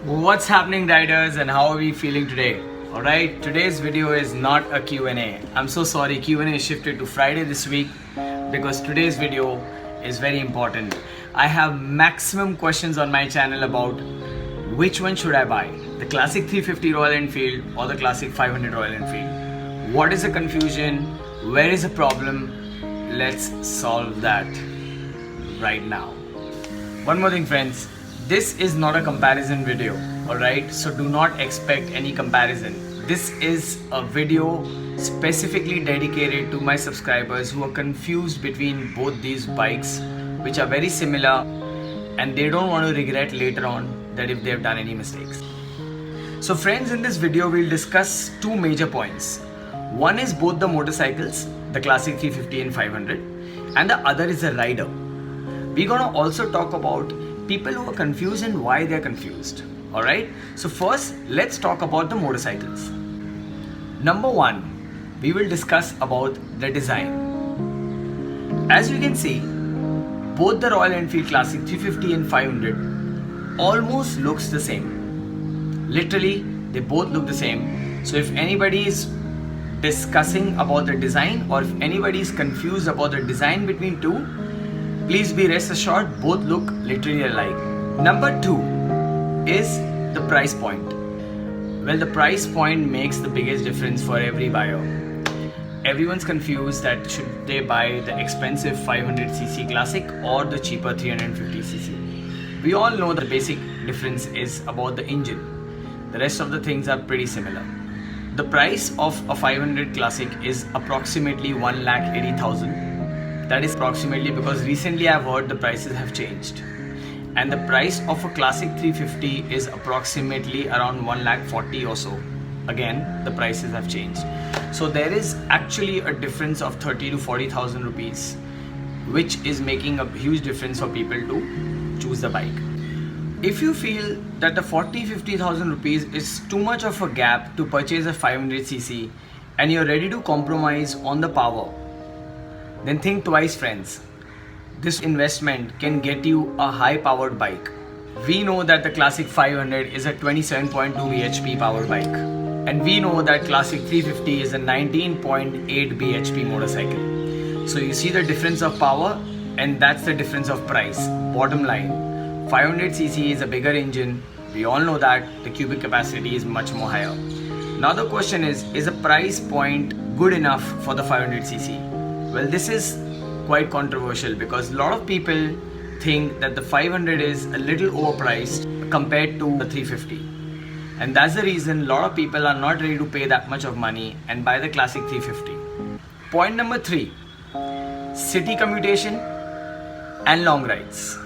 What's happening, riders, and how are we feeling today? Alright, today's video is not a Q&A. I'm so sorry, Q&A is shifted to Friday this week because today's video is very important. I have maximum questions on my channel about which one should I buy, the Classic 350 Royal Enfield or the Classic 500 Royal Enfield. What is the confusion? Where is the problem? Let's solve that right now. One more thing, friends. This is not a comparison video, alright? So do not expect any comparison. This is a video specifically dedicated to my subscribers who are confused between both these bikes, which are very similar, and they don't want to regret later on that if they have done any mistakes. So friends, in this video we'll discuss two major points. One is both the motorcycles, the Classic 350 and 500, and the other is the rider. We're gonna also talk about people who are confused and why they're confused. Alright, so first let's talk about the motorcycles. Number one, we will discuss about the design. As you can see, both the Royal Enfield Classic 350 and 500 almost looks the same. Literally, they both look the same. So if anybody is discussing about the design, or if anybody is confused about the design between two, please be rest assured, both look literally alike. Number two is the price point. Well, the price point makes the biggest difference for every buyer. Everyone's confused that should they buy the expensive 500cc Classic or the cheaper 350cc. We all know the basic difference is about the engine. The rest of the things are pretty similar. The price of a 500 Classic is approximately 1,80,000. That is approximately because recently I've heard the prices have changed. And the price of a Classic 350 is approximately around 1,40,000 or so. Again, the prices have changed. So there is actually a difference of 30 to 40,000 rupees, which is making a huge difference for people to choose the bike. If you feel that the 40-50,000 rupees is too much of a gap to purchase a 500cc and you're ready to compromise on the power, then think twice, friends. This investment can get you a high powered bike. We know that the Classic 500 is a 27.2 bhp powered bike, and we know that Classic 350 is a 19.8 bhp motorcycle. So you see the difference of power, and that's the difference of price. Bottom line, 500cc is a bigger engine. We all know that the cubic capacity is much more higher. Now the question is the price point good enough for the 500cc? Well, this is quite controversial because a lot of people think that the 500 is a little overpriced compared to the 350. And that's the reason a lot of people are not ready to pay that much of money and buy the Classic 350. Point number three, city commutation and long rides.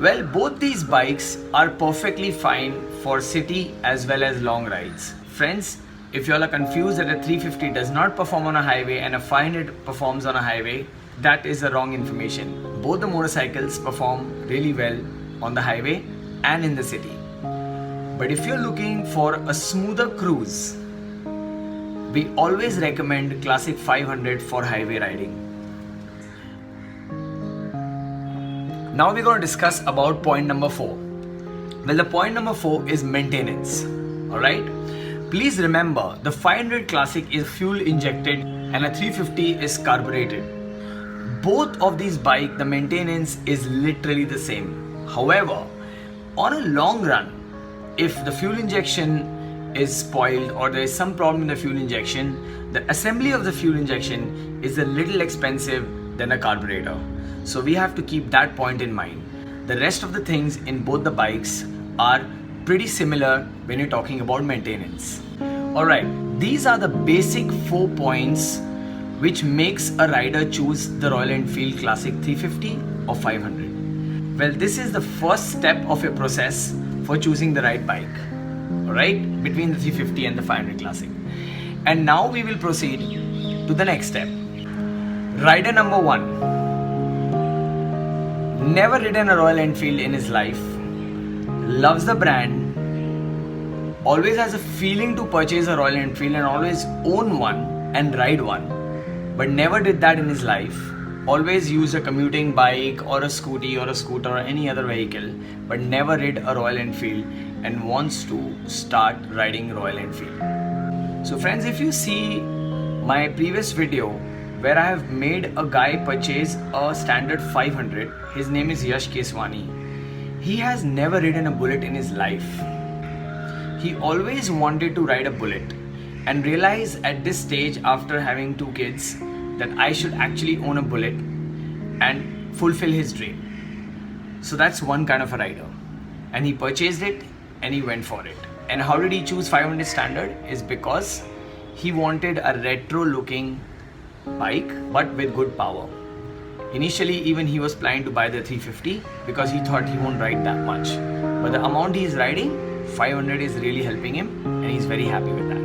Well, both these bikes are perfectly fine for city as well as long rides. Friends, if you all are confused that a 350 does not perform on a highway and a 500 performs on a highway, that is the wrong information. Both the motorcycles perform really well on the highway and in the city. But if you're looking for a smoother cruise, we always recommend Classic 500 for highway riding. Now we're going to discuss about point number four. Well, the point number four is maintenance. Alright? Please remember, the 500 Classic is fuel injected and a 350 is carbureted. Both of these bikes, the maintenance is literally the same. However, on a long run, if the fuel injection is spoiled or there is some problem in the fuel injection, the assembly of the fuel injection is a little expensive than a carburetor. So we have to keep that point in mind. The rest of the things in both the bikes are pretty similar when you're talking about maintenance. Alright, these are the basic 4 points which makes a rider choose the Royal Enfield Classic 350 or 500. Well, this is the first step of your process for choosing the right bike. Alright, between the 350 and the 500 Classic. And now we will proceed to the next step. Rider number one. Never ridden a Royal Enfield in his life, loves the brand, always has a feeling to purchase a Royal Enfield and always own one and ride one, but never did that in his life, always used a commuting bike or a scooty or a scooter or any other vehicle, but never rid a Royal Enfield and wants to start riding Royal Enfield. So friends, if you see my previous video where I have made a guy purchase a standard 500, his name is Yash Keswani. He has never ridden a bullet in his life. He always wanted to ride a bullet and realized at this stage after having 2 kids that I should actually own a bullet and fulfill his dream. So that's one kind of a rider. And he purchased it and he went for it. And how did he choose 500 standard? Is because he wanted a retro looking bike but with good power. Initially even he was planning to buy the 350 because he thought he won't ride that much. But the amount he is riding, 500 is really helping him and he's very happy with that.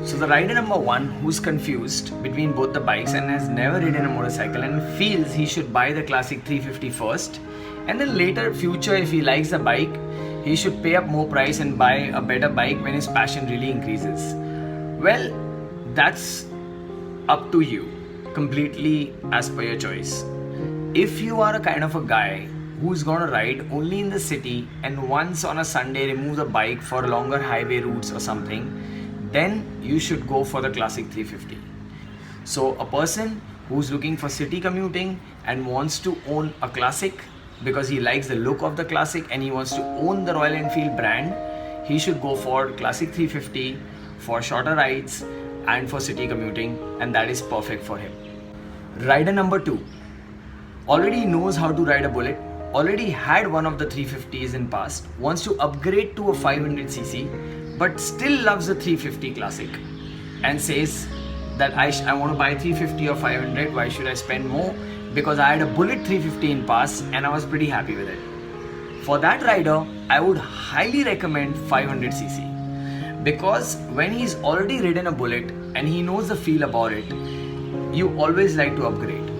So the rider number 1 who's confused between both the bikes and has never ridden a motorcycle and feels he should buy the classic 350 first, and then later future if he likes the bike he should pay up more price and buy a better bike when his passion really increases. Well, that's up to you, completely as per your choice. If you are a kind of a guy who's gonna ride only in the city and once on a Sunday remove the bike for longer highway routes or something, then you should go for the classic 350. So a person who's looking for city commuting and wants to own a classic because he likes the look of the classic and he wants to own the Royal Enfield brand, he should go for classic 350 for shorter rides and for city commuting, and that is perfect for him. Rider number 2 already knows how to ride a bullet, already had one of the 350s in past, wants to upgrade to a 500cc but still loves the 350 classic and says that I want to buy 350 or 500, why should I spend more? Because I had a bullet 350 in past and I was pretty happy with it. For that rider, I would highly recommend 500cc because when he's already ridden a bullet and he knows the feel about it, you always like to upgrade.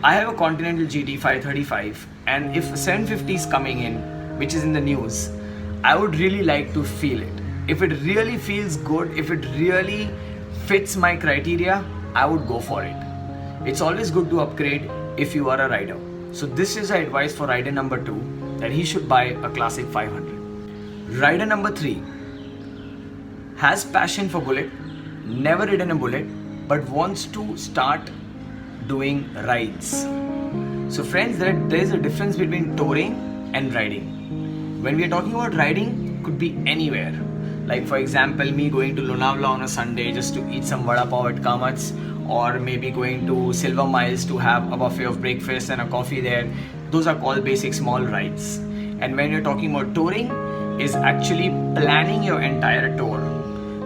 I have a Continental GT 535 and if 750 is coming in, which is in the news, I would really like to feel it. If it really feels good, if it really fits my criteria, I would go for it. It's always good to upgrade if you are a rider. So this is the advice for rider number 2, that he should buy a classic 500. Rider number 3 has passion for bullet, never ridden a bullet, but wants to start doing rides. So friends, there is a difference between touring and riding. When we are talking about riding, it could be anywhere. Like for example, me going to Lonavala on a Sunday just to eat some vada pav at Kamat's, or maybe going to Silver Miles to have a buffet of breakfast and a coffee there. Those are called basic small rides. And when you're talking about touring, is actually planning your entire tour.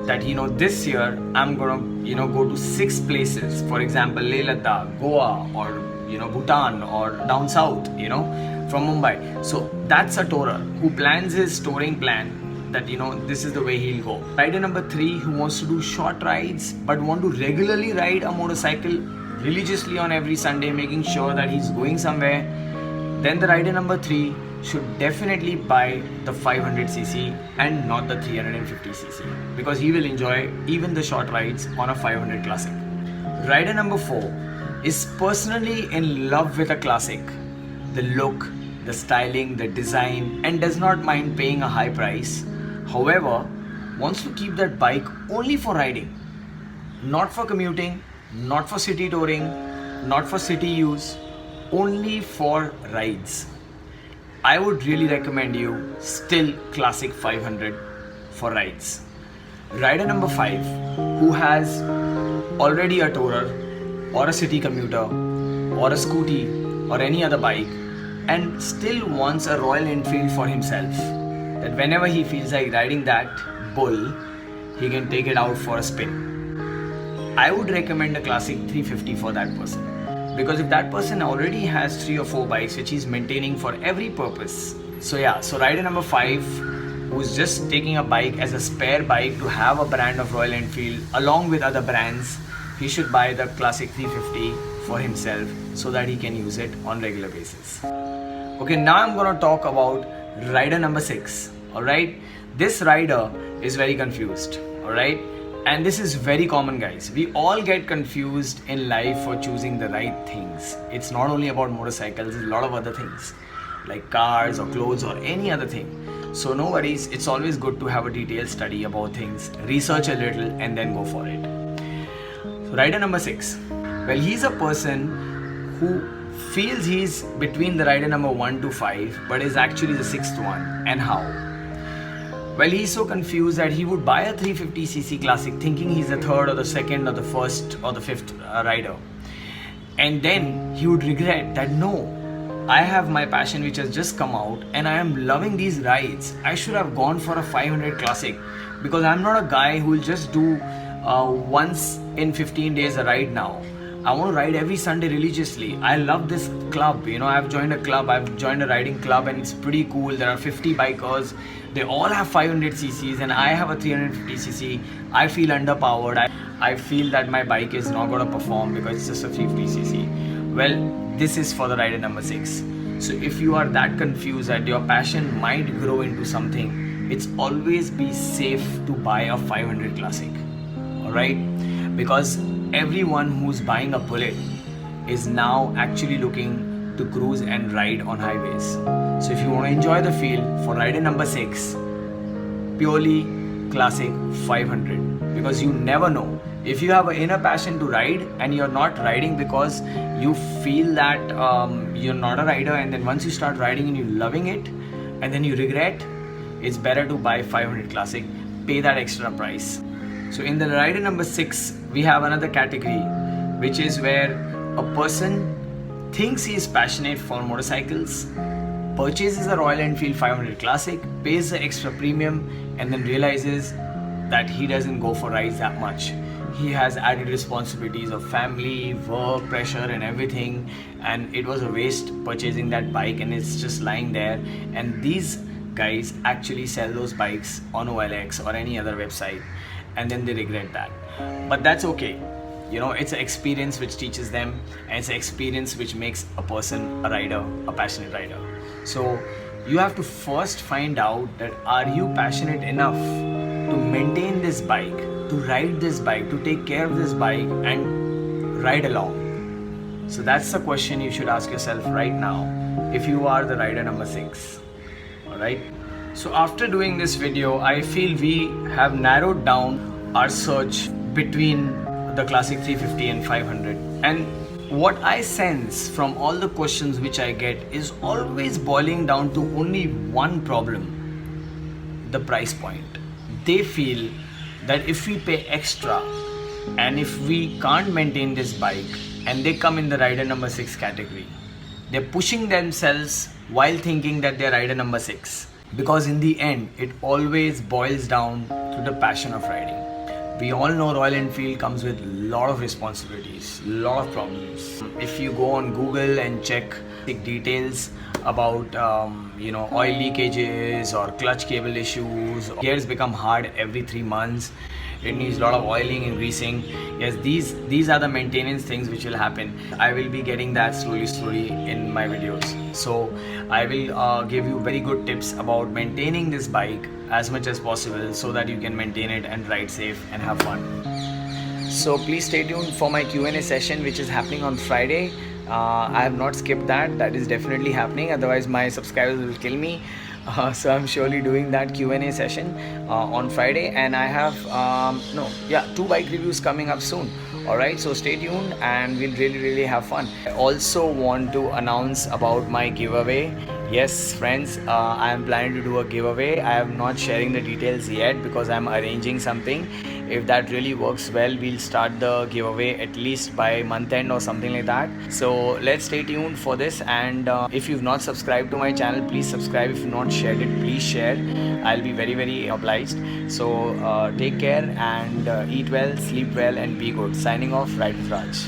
That this year I'm gonna go to 6 places. For example, Leh Ladakh, Goa, or Bhutan, or down south, from Mumbai. So that's a tourer who plans his touring plan. That this is the way he'll go. Rider number 3 who wants to do short rides but want to regularly ride a motorcycle religiously on every Sunday, making sure that he's going somewhere, then the rider number 3 should definitely buy the 500cc and not the 350cc because he will enjoy even the short rides on a 500 classic. Rider number 4 is personally in love with a classic, the look, the styling, the design, and does not mind paying a high price. However, wants to keep that bike only for riding, not for commuting, not for city touring, not for city use, only for rides. I would really recommend you still classic 500 for rides. Rider number 5 who has already a tourer or a city commuter or a scooty or any other bike and still wants a Royal Enfield for himself, that whenever he feels like riding that bull, he can take it out for a spin. I would recommend a classic 350 for that person. Because if that person already has 3 or 4 bikes which he's maintaining for every purpose. So rider number 5 who's just taking a bike as a spare bike to have a brand of Royal Enfield along with other brands, he should buy the classic 350 for himself so that he can use it on regular basis. Okay, now I'm gonna talk about rider number 6. Alright, this rider is very confused. Alright, And this is very common, guys. We all get confused in life for choosing the right things. It's not only about motorcycles, it's a lot of other things like cars or clothes or any other thing. So no worries, it's always good to have a detailed study about things, research a little and then go for it. So rider number 6. Well, he's a person who feels he's between the rider number 1 to 5 but is actually the 6th one. And how? Well, he's so confused that he would buy a 350cc classic thinking he's the 3rd or the 2nd or the 1st or the 5th rider. And then he would regret that no, I have my passion which has just come out and I am loving these rides. I should have gone for a 500 classic because I'm not a guy who will just do once in 15 days a ride now. I want to ride every Sunday religiously. I love this club, I've joined a club, I've joined a riding club and it's pretty cool. There are 50 bikers, they all have 500 cc's and I have a 350cc. I feel underpowered. I feel that my bike is not going to perform because it's just a 350cc. Well, this is for the rider number 6. So if you are that confused that your passion might grow into something, it's always be safe to buy a 500 classic. Alright? Because everyone who's buying a Bullet is now actually looking to cruise and ride on highways. So if you want to enjoy the feel for rider number 6, purely classic 500, because you never know. If you have an inner passion to ride and you're not riding because you feel that you're not a rider, and then once you start riding and you're loving it and then you regret, it's better to buy 500 classic, pay that extra price. So in the rider number 6, we have another category, which is where a person thinks he is passionate for motorcycles, purchases a Royal Enfield 500 classic, pays the extra premium and then realizes that he doesn't go for rides that much. He has added responsibilities of family, work, pressure and everything, and it was a waste purchasing that bike and it's just lying there. And these guys actually sell those bikes on OLX or any other website and then they regret that. But that's okay. It's an experience which teaches them, and it's an experience which makes a person a rider, a passionate rider. So you have to first find out that are you passionate enough to maintain this bike, to ride this bike, to take care of this bike and ride along. So that's the question you should ask yourself right now if you are the rider number 6. Alright? So after doing this video, I feel we have narrowed down our search between the classic 350 and 500. And what I sense from all the questions which I get is always boiling down to only one problem: the price point. They feel that if we pay extra and if we can't maintain this bike and they come in the rider number 6 category, they're pushing themselves while thinking that they're rider number 6. Because in the end, it always boils down to the passion of riding. We all know Royal Enfield comes with a lot of responsibilities, a lot of problems. If you go on Google and check the details about oil leakages or clutch cable issues, gears become hard every 3 months, it needs a lot of oiling and greasing. Yes, these are the maintenance things which will happen. I will be getting that slowly in my videos. So I will give you very good tips about maintaining this bike as much as possible so that you can maintain it and ride safe and have fun. So please stay tuned for my Q&A session which is happening on Friday. I have not skipped that. That is definitely happening, otherwise my subscribers will kill me. So I'm surely doing that Q&A session on Friday, and I have 2 bike reviews coming up soon. Alright, so stay tuned and we'll really have fun. I also want to announce about my giveaway. Yes friends, I am planning to do a giveaway. I am not sharing the details yet because I am arranging something. If that really works well, we'll start the giveaway at least by month end or something like that. So let's stay tuned for this, and if you've not subscribed to my channel, please subscribe. If you've not shared it, please share. I'll be very obliged. So take care and eat well, sleep well and be good. Signing off, Ride with Raj.